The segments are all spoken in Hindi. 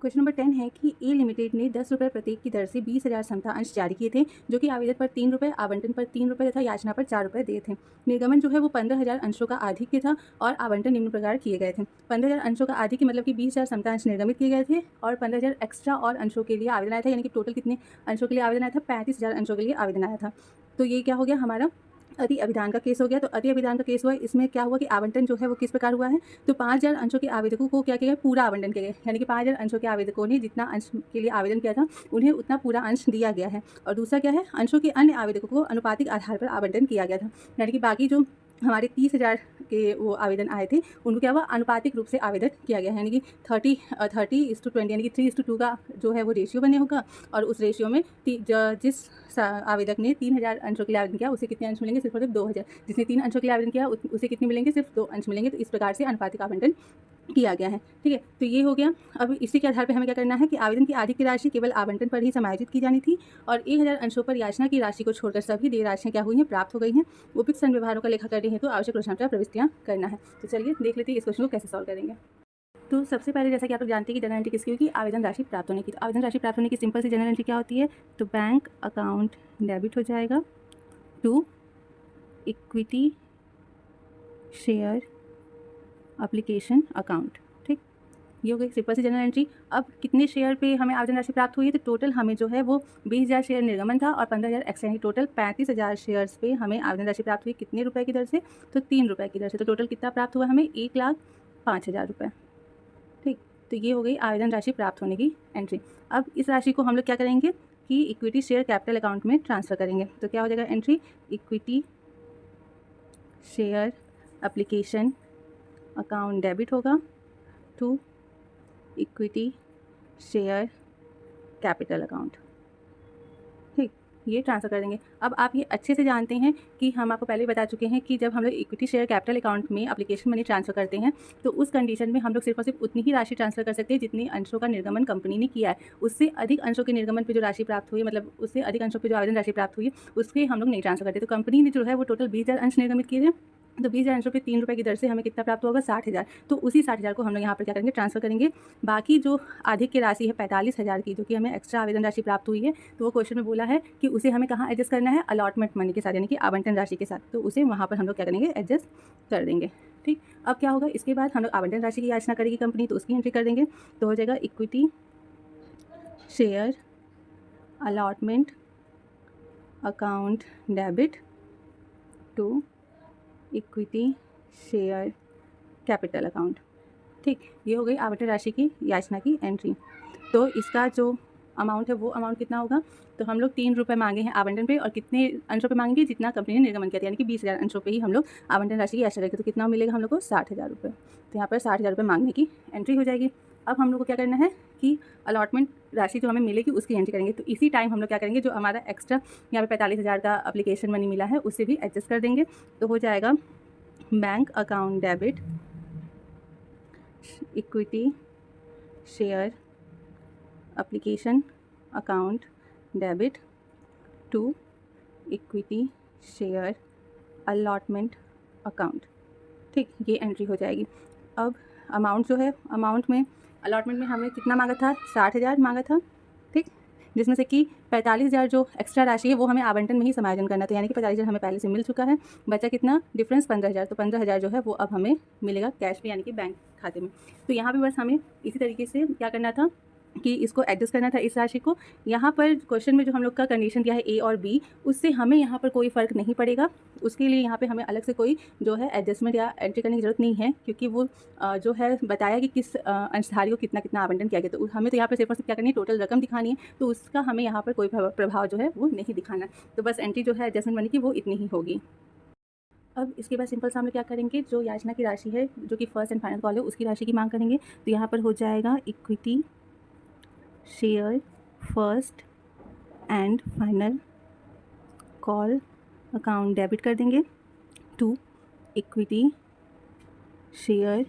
क्वेश्चन नंबर 10 है कि ए लिमिटेड ने 10 रुपये प्रत्येक की दर से 20,000 समता अंश जारी किए थे, जो कि आवेदन पर 3 रुपये, आवंटन पर 3 रुपये तथा याचना पर 4 रुपये दिए थे। निर्गमन जो है वो 15,000 अंशों का आधिक्य था और आवंटन निम्न प्रकार किए गए थे। 15,000 अंशों का आधिक्य मतलब कि 20,000 समता अंश निर्गमित किए गए थे और 15,000 एक्स्ट्रा और अंशों के लिए आवेदन आया था, यानी कि टोटल कितने अंशों के लिए आवेदन आया था? 35,000 अंशों के लिए आवेदन आया था। तो ये क्या हो गया हमारा अति अभिधान का केस हो गया। तो अति अभिधान का केस हुआ, इसमें क्या हुआ कि आवंटन जो है वो किस प्रकार हुआ है? तो 5,000 अंशों के आवेदकों को क्या किया गया? पूरा आवंटन किया गया, यानी कि 5,000 अंशों के आवेदकों ने जितना अंश के लिए आवेदन किया था उन्हें उतना पूरा अंश दिया गया है। और दूसरा क्या है? अंशों के अन्य आवेदकों को अनुपातिक आधार पर आवंटन किया गया था, यानी कि बाकी जो हमारे 30,000 के वो आवेदन आए थे उनको क्या हुआ? अनुपातिक रूप से आवेदन किया गया है, यानी कि 30:20, यानी कि 3:2 का जो है वो रेशियो बने होगा। और उस रेशियो में जिस आवेदक ने 3,000 अंशों के लिए आवेदन किया उसे कितने अंश मिलेंगे? सिर्फ और सिर्फ 2,000। जिसने 3 अंशों के लिए आवेदन किया उसे कितने मिलेंगे? सिर्फ 2 अंश मिलेंगे। तो इस प्रकार से अनुपातिक आवंटन किया गया है। ठीक है, तो ये हो गया। अब इसी के आधार पर हमें क्या करना है कि आवेदन की आधिक्य राशि केवल आवंटन पर ही समायोजित की जानी थी और 1,000 अंशों पर याचना की राशि को छोड़कर सभी देय राशियाँ क्या हुई हैं? प्राप्त हो गई हैं। उपयुक्त संव्यवहारों का लेखा करने हेतु आवश्यक रोचनात्मक प्रविष्टियाँ करना है। तो चलिए देख लेते हैं इस क्वेश्चन को कैसे सॉल्व करेंगे। तो सबसे पहले जैसा कि आप लोग जानते हैं कि जनरल एंट्री किसकी होगी? आवेदन राशि प्राप्त होने की। तो आवेदन राशि प्राप्त होने की सिंपल सी जनरल एंट्री क्या होती है? तो बैंक अकाउंट डेबिट हो जाएगा to equity share application account. ठीक, ये हो गई सिंपल सी जनरल एंट्री। अब कितने शेयर पे हमें आवेदन राशि प्राप्त हुई है? तो टोटल हमें जो है वो 20,000 शेयर निर्गमन था और 15,000 एक्स्ट्रा, यानी टोटल 35,000 शेयर्स पे हमें आवेदन राशि प्राप्त हुई। कितने रुपए की दर से? तो 3 रुपये की दर से। तो टोटल कितना प्राप्त हुआ हमें? 1,05,000 रुपये। ठीक, तो ये हो गई आवेदन राशि प्राप्त होने की एंट्री। अब इस राशि को हम लोग क्या करेंगे कि इक्विटी शेयर कैपिटल अकाउंट में ट्रांसफ़र करेंगे। तो क्या हो जाएगा entry? Equity share application account debit होगा to equity share capital account. ठीक, ये ट्रांसफ़र कर देंगे। अब आप ये अच्छे से जानते हैं कि हम आपको पहले ही बता चुके हैं कि जब हम लोग इक्विटी शेयर कैपिटल अकाउंट में एप्लीकेशन मनी ट्रांसफ़र करते हैं तो उस कंडीशन में हम लोग सिर्फ और सिर्फ उतनी ही राशि ट्रांसफ़र कर सकते हैं जितनी अंशों का निर्गमन कंपनी ने किया है। उससे अधिक अंशों के निर्गमन पे जो राशि प्राप्त हुई है, मतलब उससे अधिक अंशों पे जो आवेदन राशि प्राप्त हुई है उसके हम लोग नहीं ट्रांसफ़र करते। तो कंपनी ने जो है वो टोटल 20,000 अंश निर्गमित किए थे, तो 20,000 अंशों पे 3 रुपये की दर से हमें कितना प्राप्त होगा? 60,000। तो उसी 60,000 को हम लोग यहाँ पर क्या करेंगे? ट्रांसफ़र करेंगे। बाकी जो आधिक की राशि है 45,000 की, जो कि हमें एक्स्ट्रा आवेदन राशि प्राप्त हुई है, तो वो क्वेश्चन में बोला है कि उसे हमें कहाँ एडजस्ट करना है? अलॉटमेंट मनी के साथ, यानी कि आवंटन राशि के साथ। तो उसे वहाँ पर हम लोग क्या करेंगे? एडजस्ट कर देंगे। ठीक, अब क्या होगा? इसके बाद हम लोग आवंटन राशि की याचना करेगी कंपनी, तो उसकी एंट्री कर देंगे। तो हो जाएगा equity share allotment account debit to equity share capital account. ठीक, ये हो गई आवंटन राशि की याचना की एंट्री। तो इसका जो अमाउंट है वो अमाउंट कितना होगा? तो हम लोग 3 रुपये मांगे हैं आवंटन पे और कितने अंशों पे मांगेंगे? जितना कंपनी ने निर्गमन किया था, यानी कि 20,000 अंशों पे ही हम लोग आवंटन राशि की याचना करेंगे। तो कितना मिलेगा हम लोग को? 60,000 रुपये। तो यहाँ पर 60,000 रुपये मांगने की एंट्री हो जाएगी। अब हम लोग को क्या करना है कि अलॉटमेंट राशि जो हमें मिलेगी उसकी एंट्री करेंगे। तो इसी टाइम हम लोग क्या करेंगे? जो हमारा एक्स्ट्रा यहाँ पे 45,000 का एप्लीकेशन मनी मिला है उससे भी एडजस्ट कर देंगे। तो हो जाएगा bank account debit equity share application account debit to equity share allotment account. ठीक, ये एंट्री हो जाएगी। अब अमाउंट जो है, अमाउंट में अलॉटमेंट में हमें कितना मांगा था? 60,000 मांगा था। ठीक, जिसमें से कि 45,000 जो एक्स्ट्रा राशि है वो हमें आवंटन में ही समायोजन करना था, यानी कि 45,000 हमें पहले से मिल चुका है। बचा कितना? डिफरेंस 15,000। तो 15,000 जो है वो अब हमें मिलेगा कैश में, यानी कि बैंक खाते में। तो यहाँ पे बस हमें इसी तरीके से क्या करना था कि इसको एडजस्ट करना था इस राशि को। यहाँ पर क्वेश्चन में जो हम लोग का कंडीशन दिया है ए और बी, उससे हमें यहाँ पर कोई फ़र्क नहीं पड़ेगा। उसके लिए यहाँ पे हमें अलग से कोई जो है एडजस्टमेंट या एंट्री करने की ज़रूरत नहीं है, क्योंकि वो जो है बताया कि किस अंशधारी को कितना कितना आवंटन किया गया। तो हमें तो यहाँ पर सिर्फ और सिर्फ क्या करनी है? टोटल रकम दिखानी है। तो उसका हमें यहाँ पर कोई प्रभाव जो है वो नहीं दिखाना। तो बस एंट्री जो है एडजस्टमेंट मनी की वो इतनी ही होगी। अब इसके बाद सिंपल सा हम लोग क्या करेंगे? जो याचना की राशि है, जो कि फर्स्ट एंड फाइनल कॉल है, उसकी राशि की मांग करेंगे। तो यहाँ पर हो जाएगा equity share first and final call account debit कर देंगे to equity share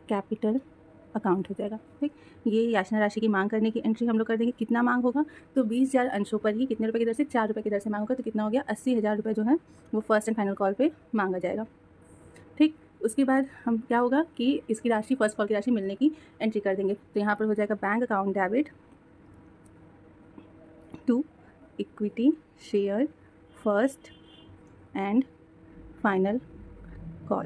capital account हो जाएगा। ठीक, ये याचना राशि की मांग करने की एंट्री हम लोग कर देंगे। कितना मांग होगा? तो 20,000 अंशों पर ही कितने रुपए की दर से? 4 रुपये की दर से मांग होगा। तो कितना हो गया? 80,000 रुपये जो है वो फर्स्ट एंड फाइनल कॉल पे मांगा जाएगा। ठीक, उसके बाद हम क्या होगा कि इसकी राशि, फर्स्ट कॉल की राशि मिलने की एंट्री कर देंगे। तो यहाँ पर हो जाएगा bank account debit to equity share first and final call.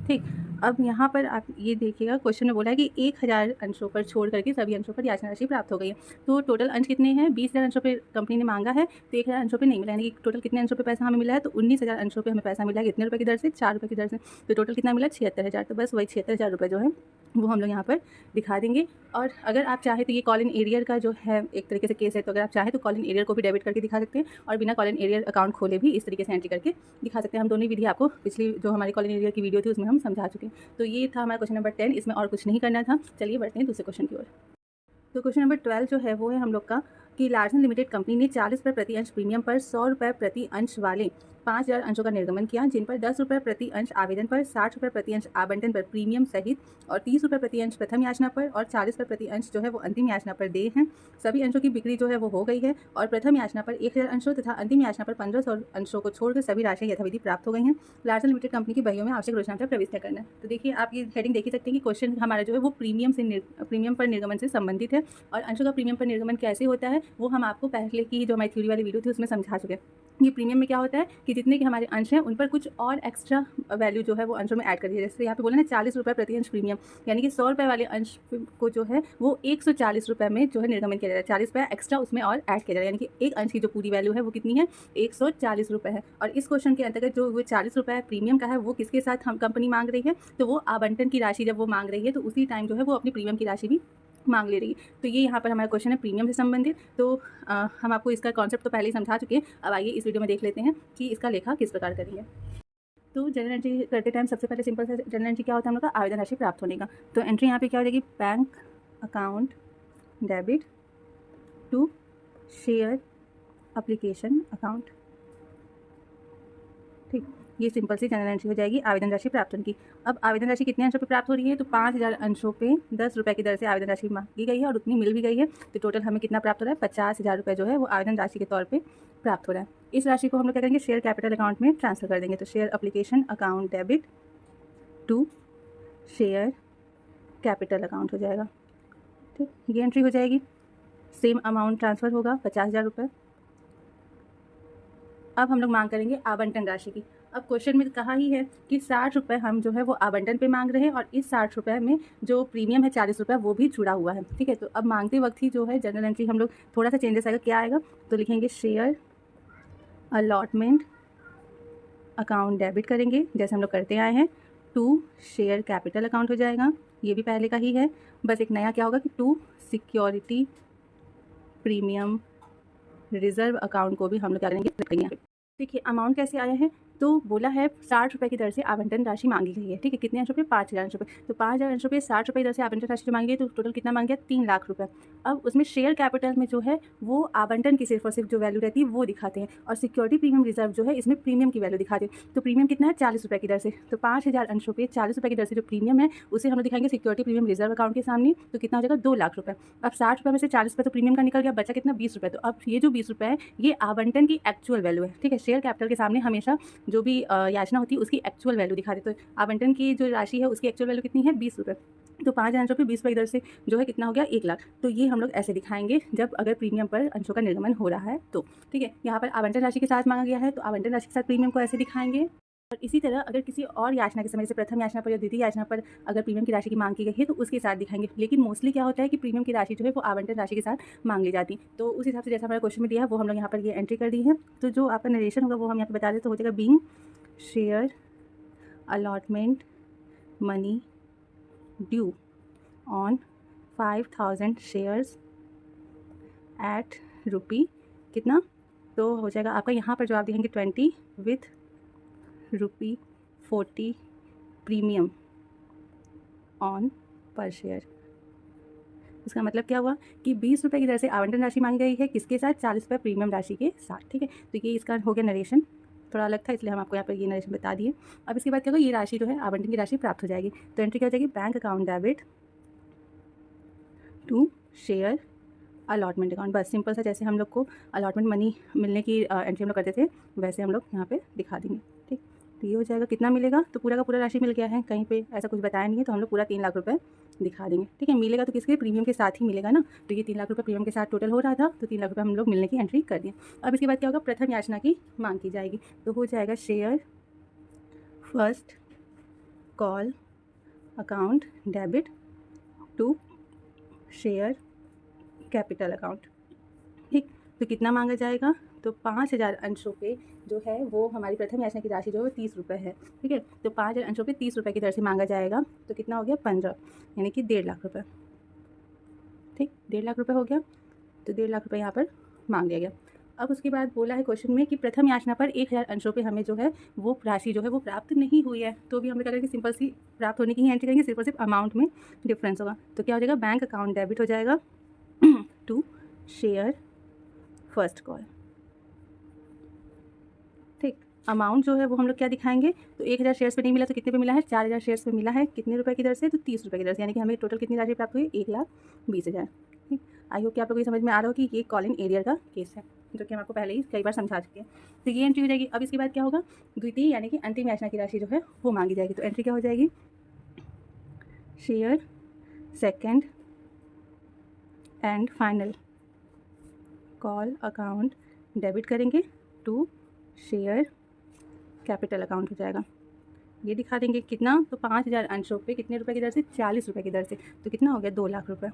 ठीक, अब यहाँ पर आप ये देखिएगा, क्वेश्चन में बोला है कि 1000 अंशों पर छोड़ करके सभी अंशों पर याचना राशि प्राप्त हो गई है। तो टोटल अंश कितने हैं? 20,000 अंशों पे कंपनी ने मांगा है, तो 1000 अंशों पे नहीं मिला, यानी कि टोटल कितने अंशों पे पैसा हमें मिला है? तो 19,000 अंशों पे हमें पैसा मिला है। कितने रुपये की दर से? 4 रुपये की दर से। तो टोटल कितना मिला? 76,000। तो बस वही 76,000 रुपये जो है वो हम लोग यहाँ पर दिखा देंगे। और अगर आप चाहें तो ये कॉल इन एरियर का जो है एक तरीके से केस है, तो अगर आप चाहें तो कॉल इन एरियर को भी डेबिट करके दिखा सकते हैं और बिना कॉल इन एरियर अकाउंट खोले भी इस तरीके से एंट्री करके दिखा सकते हैं। हम दोनों विधि आपको पिछली जो हमारी कॉल इन एरियर की वीडियो थी उसमें हम समझा चुके हैं। तो ये था हमारा क्वेश्चन नंबर 10, इसमें और कुछ नहीं करना था। चलिए बढ़ते हैं दूसरे क्वेश्चन की ओर। तो क्वेश्चन नंबर 12 जो है वो है हम लोग का कि लार्सन लिमिटेड कंपनी ने 40 रुपये प्रति अंश प्रीमियम पर 100 रुपये प्रति अंश वाले 5,000 अंशों का निर्गमन किया, जिन पर 10 रुपये प्रति अंश आवेदन पर, 60 रुपये प्रति अंश आवंटन पर प्रीमियम सहित और 30 रुपये प्रति अंश प्रथम याचना पर और 40 रुपये प्रति अंश जो है वो अंतिम याचना पर देय हैं। सभी अंशों की बिक्री जो है वो हो गई है और प्रथम याचना पर 1000 अंशों तथा अंतिम याचना पर 1500 अंशों को छोड़कर सभी राशि यथाविधि प्राप्त हो गई हैं। लार्सन लिमिटेड कंपनी की बहियों में आवश्यक रोजनामा प्रविष्ट करना है। तो देखिए आप ये हेडिंग देख ही सकते हैं कि क्वेश्चन हमारा जो है वो प्रीमियम पर निर्गमन से संबंधित है। और अंशों का प्रीमियम पर निर्गमन कैसे होता है वो हम आपको पहले की जो हमारी थ्योरी वाली वीडियो थी उसमें समझा चुके हैं। ये प्रीमियम में क्या होता है कि जितने के हमारे अंश हैं उन पर कुछ और एक्स्ट्रा वैल्यू जो है वो अंशों में ऐड कर दिया। जैसे यहाँ पे बोला ना 40 रुपये प्रति अंश प्रीमियम, यानी कि 100 रुपये वाले अंश को जो है वो 140 रुपये में जो है निर्गमन किया जाता है। 40 रुपये एक्स्ट्रा उसमें और ऐड किया जाता है, यानी कि एक अंश की जो पूरी वैल्यू है वो कितनी है? 140 रुपये है। और इस क्वेश्चन के अंतर्गत जो वो 40 रुपये प्रीमियम का है वो किसके साथ हम कंपनी मांग रही है? तो वो आवंटन की राशि जब वो मांग रही है तो उसी टाइम जो है वो अपनी प्रीमियम की राशि भी मांग ले रही है। तो ये यहाँ पर हमारा क्वेश्चन है प्रीमियम से संबंधित। तो हम आपको इसका कॉन्सेप्ट तो पहले ही समझा चुके हैं। अब आइए इस वीडियो में देख लेते हैं कि इसका लेखा किस प्रकार करी है। तो जनरल एंट्री करते टाइम सबसे पहले सिंपल सा जनरल एंट्री क्या होता है हम लोग का? आवेदन राशि प्राप्त होने का। तो एंट्री यहाँ पे क्या हो जाएगी? Bank account debit to share application account. ठीक, ये सिंपल सी जनरल एंट्री हो जाएगी आवेदन राशि प्राप्त होने की। अब आवेदन राशि कितने अंशों पे प्राप्त हो रही है? तो 5000 अंशों पे 10 रुपये की दर से आवेदन राशि मांगी गई है और उतनी मिल भी गई है। तो टोटल हमें कितना प्राप्त हो रहा है? 50,000 रुपये जो है वो आवेदन राशि के तौर पे प्राप्त हो रहा है। इस राशि को हम लोग क्या करेंगे? शेयर कैपिटल अकाउंट में ट्रांसफर कर देंगे। तो share application account debit to share capital account हो जाएगा। ठीक, ये एंट्री हो जाएगी। सेम अमाउंट ट्रांसफ़र होगा 50,000 रुपये। अब हम लोग मांग करेंगे आवंटन राशि की। अब क्वेश्चन में कहा ही है कि 60 रुपये हम जो है वो आवंटन पे मांग रहे हैं और इस 60 रुपये में जो प्रीमियम है 40 रुपये वो भी जुड़ा हुआ है। ठीक है, तो अब मांगते वक्त ही जो है जनरल एंट्री हम लोग थोड़ा सा चेंजेस आएगा। क्या आएगा? तो लिखेंगे शेयर अलॉटमेंट अकाउंट डेबिट करेंगे जैसे हम लोग करते आए हैं, टू शेयर कैपिटल अकाउंट हो जाएगा। ये भी पहले का ही है, बस एक नया क्या होगा कि to security premium reserve account को भी हम लोग क्या करेंगे? देखिए अमाउंट कैसे आया है? तो बोला है 60 रुपये की दर से आवंटन राशि मांगी गई है। ठीक है, कितने अंशों पे? 5000 अंशों पे। तो 5000 अंशों पे 60 रुपये की दर से आवंटन राशि जो मांगी गई तो टोटल कितना मांग गया? 3 लाख रुपये। अब उसमें शेयर कैपिटल में जो है वो आवंटन की सिर्फ और सिर्फ जो वैल्यू रहती है वो दिखाते हैं और सिक्योरिटी प्रीमियम रिजर्व जो है इसमें प्रीमियम की वैल्यू दिखाते हैं। तो प्रीमियम कितना है? 40 रुपये की दर से। तो 5000 अंशों पे 40 रुपये की दर से जो प्रीमियम है उसे हम लोग दिखाएंगे सिक्योरिटी प्रीमियम रिजर्व अकाउंट के सामने। तो कितना हो जाएगा? 2 लाख रुपये। अब 60 रुपये में से 40 रुपये तो प्रीमियम का निकल गया, बचा कितना? 20 रुपये। तो अब ये जो 20 रुपये है ये आवंटन की एक्चुअल वैल्यू है। ठीक है, शेयर कैपिटल के सामने हमेशा जो भी याचना होती है उसकी एक्चुअल वैल्यू दिखा देते। तो आवंटन की जो राशि है उसकी एक्चुअल वैल्यू कितनी है? 20 रुपये। तो 5000 अंशों पे 20 रुपये की दर से जो है कितना हो गया? 1 लाख। तो ये हम लोग ऐसे दिखाएंगे जब अगर प्रीमियम पर अंशों का निर्गमन हो रहा है तो। ठीक है, यहाँ पर आवंटन राशि के साथ मांगा गया है तो आवंटन राशि के साथ प्रीमियम को ऐसे दिखाएंगे। और इसी तरह अगर किसी और याचना के समय जैसे प्रथम याचना पर या द्वितीय याचना पर अगर प्रीमियम की राशि की मांग की गई है तो उसके साथ दिखाएंगे। लेकिन मोस्टली क्या होता है कि प्रीमियम की राशि जो है वो आवंटन राशि के साथ मांग ली जाती। तो उस हिसाब से जैसा हमारा क्वेश्चन में दिया है वो हम लोग यहाँ पर ये एंट्री कर दी है। तो जो आपका नरेशन होगा वो हम यहाँ पर बता दें तो हो जाएगा being share allotment money due on 5000 shares at rupee कितना? तो हो जाएगा आपका यहाँ पर जो आप देखेंगे 20 विथ ₹40 प्रीमियम ऑन पर शेयर। इसका मतलब क्या हुआ कि 20 रुपये की दर से आवंटन राशि मांगी गई है किसके साथ? 40 रुपये प्रीमियम राशि के साथ। ठीक है, तो ये इसका हो गया नरेशन, थोड़ा अलग था इसलिए हम आपको यहाँ पर ये नरेशन बता दिए। अब इसके बाद क्या होगा? ये राशि जो है आवंटन की राशि प्राप्त हो जाएगी। तो एंट्री क्या हो जाएगी? Bank account debit to share allotment account. बस सिंपल सा जैसे हम लोग को अलॉटमेंट मनी मिलने की एंट्री हम लोग करते थे वैसे हम लोग यहाँ पे दिखा देंगे। ठीक, तो ये हो जाएगा, कितना मिलेगा, तो पूरा का पूरा राशि मिल गया है, कहीं पे ऐसा कुछ बताया नहीं है, तो हम लोग पूरा 3 लाख रुपए दिखा देंगे। ठीक है, मिलेगा तो किसके, प्रीमियम के साथ ही मिलेगा ना, तो ये 3 लाख रुपये प्रीमियम के साथ टोटल हो रहा था, तो 3 लाख रुपये हम लोग मिलने की एंट्री कर दिए। अब इसके बाद क्या होगा, प्रथम याचना की मांग की जाएगी, तो हो जाएगा share first call account debit to share capital account. ठीक, तो कितना मांगा जाएगा, तो 5,000 अंशों पे जो है वो हमारी प्रथम याचना की राशि जो है वो 30 रुपये है। ठीक है, तो 5,000 अंशों पे 30 रुपये की दर से मांगा जाएगा, तो कितना हो गया 15, यानी कि 1.5 लाख रुपये। ठीक, 1.5 लाख रुपये हो गया, तो 1.5 लाख रुपये यहाँ पर मांग लिया गया। अब उसके बाद बोला है क्वेश्चन में कि प्रथम याचना पर 1,000 अंशों पे हमें जो है वो राशि जो है वो प्राप्त नहीं हुई है, तो भी हम क्या करेंगे, सिंपल सी प्राप्त होने की ही एंट्री करेंगे, सिर्फ और सिर्फ अमाउंट में डिफरेंस होगा। तो क्या हो जाएगा, बैंक अकाउंट डेबिट हो जाएगा टू शेयर फर्स्ट कॉल। ठीक, अमाउंट जो है वो हम लोग क्या दिखाएंगे, तो 1,000 शेयर्स पे नहीं मिला तो कितने पे मिला है, 4,000 शेयर्स पे मिला है, कितने रुपए की दर से, तो 30 रुपये की दर से, यानी कि हमें टोटल कितनी राशि प्राप्त हुई, 1,20,000। ठीक, आई होप कि आप लोगों को समझ में आ रहा हो कि ये कॉल इन एरियर का केस है, जो कि हम आपको पहले ही कई बार समझा चुके हैं। तो ये एंट्री हो जाएगी। अब इसके बाद क्या होगा, द्वितीय यानी कि अंतिम याचना की राशि जो है वो मांगी जाएगी, तो एंट्री क्या हो जाएगी, share second and final call account debit करेंगे टू शेयर कैपिटल अकाउंट हो जाएगा। ये दिखा देंगे कितना, तो 5,000 अंशों पे कितने रुपए की दर से, 40 रुपये की दर से, तो कितना हो गया 2 लाख रुपये।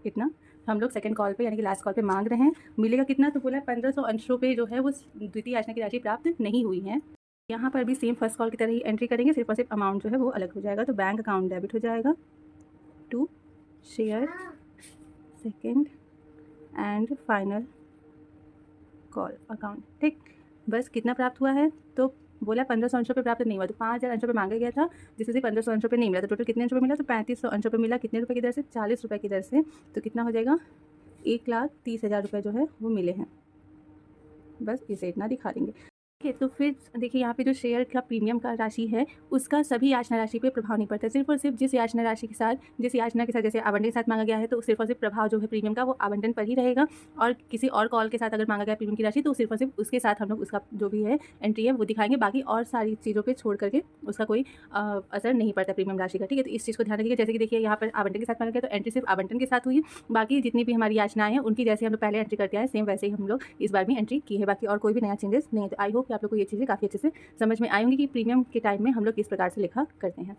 कितना हम लोग सेकंड कॉल पे यानी कि लास्ट कॉल पे मांग रहे हैं, मिलेगा कितना, तो बोला 1,500 अंशों पे जो है वो द्वितीय याचना की राशि प्राप्त नहीं हुई है। यहाँ पर भी सेम फर्स्ट कॉल की तरह ही एंट्री करेंगे, सिर्फ और सिर्फ अमाउंट जो है वो अलग हो जाएगा। तो बैंक अकाउंट डेबिट हो जाएगा to share second and final call account. ठीक, बस कितना प्राप्त हुआ है, तो बोला 1,500 अंशों पे प्राप्त नहीं हुआ, तो 5,000 अंशों पे मांगा गया था, जिससे से 1,500 अंशों पे नहीं मिला, तो टोटल कितने अंशों पे मिला, तो 3,500 अंशों पे मिला, कितने रुपए की दर से, 40 रुपये की दर से, तो कितना हो जाएगा, 1,30,000 रुपये जो है वो मिले हैं। बस इसे इतना दिखा देंगे। ठीक है, तो फिर देखिए यहाँ पे जो शेयर का प्रीमियम का राशि है उसका सभी याचना राशि पे प्रभाव नहीं पड़ता, सिर्फ और सिर्फ जिस याचना राशि के साथ, जिस याचना के साथ जैसे आवंटन के साथ मांगा गया है, तो सिर्फ और सिर्फ प्रभाव जो है प्रीमियम का वो आवंटन पर ही रहेगा, और किसी और कॉल के साथ अगर मांगा गया प्रीमियम की राशि तो सिर्फ और सिर्फ उसके साथ हम लोग उसका जो भी है एंट्री है वो दिखाएंगे, बाकी और सारी चीज़ों पर छोड़ करके उसका कोई असर नहीं पड़ता प्रीमियम राशि का। ठीक है, तो इस चीज़ को ध्यान रखिएगा। जैसे कि देखिए यहाँ पर आवंटन के साथ मांगा गया तो एंट्री सिर्फ आवंटन के साथ हुई, बाकी जितनी भी हमारी याचनाएं हैं उनकी जैसे हम लोग पहले एंट्री करते हैं सेम वैसे ही हम लोग इस बार भी एंट्री की है, बाकी और कोई भी नया चेंजेस नहीं है। तो आई होप कि आप लोग को ये चीज़ें काफ़ी अच्छे से समझ में आई होंगी कि प्रीमियम के टाइम में हम लोग किस प्रकार से लिखा करते हैं।